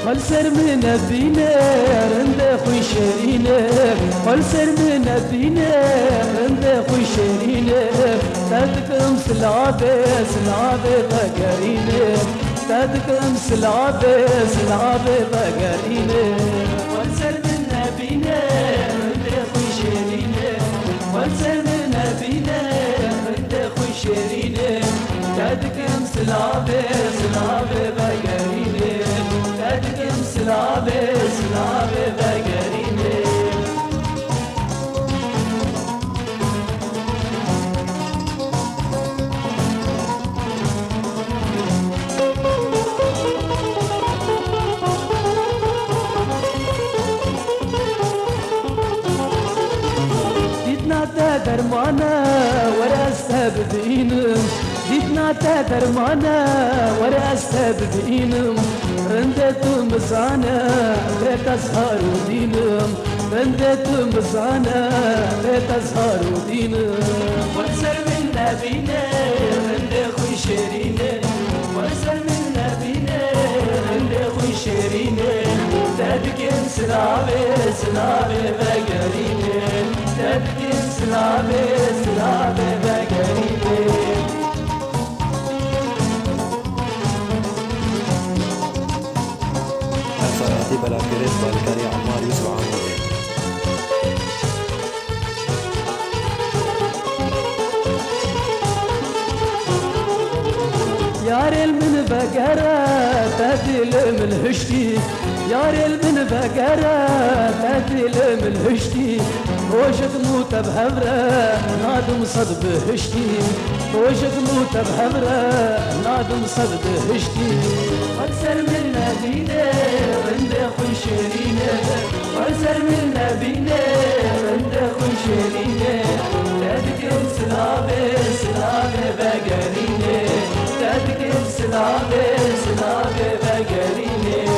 خلصر من بينا رند خوي شيرينا خلصر من بينا رند خوي شيرينا تدكم سلابي سلابي بقرينا تدكم سلابي سلابي بقرينا خلصر من بينا رند خوي شيرينا خلصر من بينا رند خوي شيرينا تدكم سلابي سلابي بقرينا تدكم سلابي سلابي بقرينا ديتنا درمانا وراسها بدينم ديتنا درمانا وراسها بدينم رندت مزانا بيت أزهار ودينم رندت مزانا بيت أزهار ودينم وانسر من نبينا رند خوي شيرينا وانسر من نبينا رند خوي شيرينا تدكن سلابي سلابي بقرينا تدكن سلابي سلابي بقرينا بلا كريت بالكري عمار يوسف عمودي يار من بقرة تدل من هشتي يار من بقرة تدل من هشتي وجد موت بهبرة نادم صد بهشتي وجد موت بهبرة نادم صد بهشتي أكثر من نبينا عند خوي شيرينا أكثر من نبينا عند خوي شيرينا تدكم سلابي سلابي بقرينا تدكم سلابي سلابي بقرينا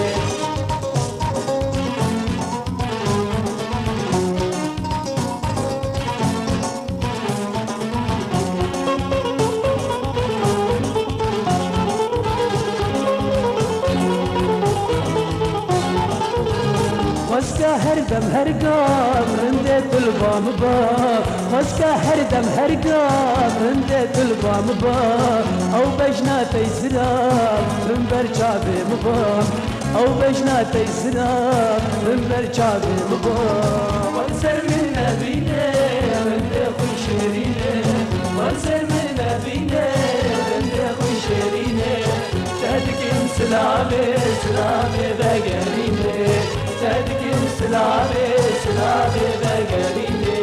خسكا هردم هرقام رندت البام باب خسكا هردم هرقام رندت البام باب او بجنا تيزراب من برشابي مبام او بجنا تيزراب من برشابي مبام وانسر من نبينا رند خوي شيرينا وانسر من نبينا رند خوي شيرينا تدكم سلابي سلابي بقرينا تدكم سلابي سلابي بقرينا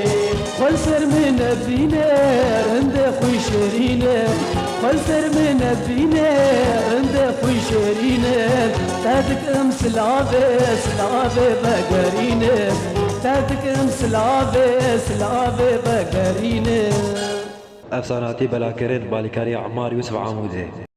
خلصر من بينا رند خوي شيرينا خلصر من بينا رند خوي شيرينا تدكم سلابي سلابي بقرينا تدكم سلابي سلابي بقرينا أفساناتي بلا كريت بالكري عمار يوسف عمودي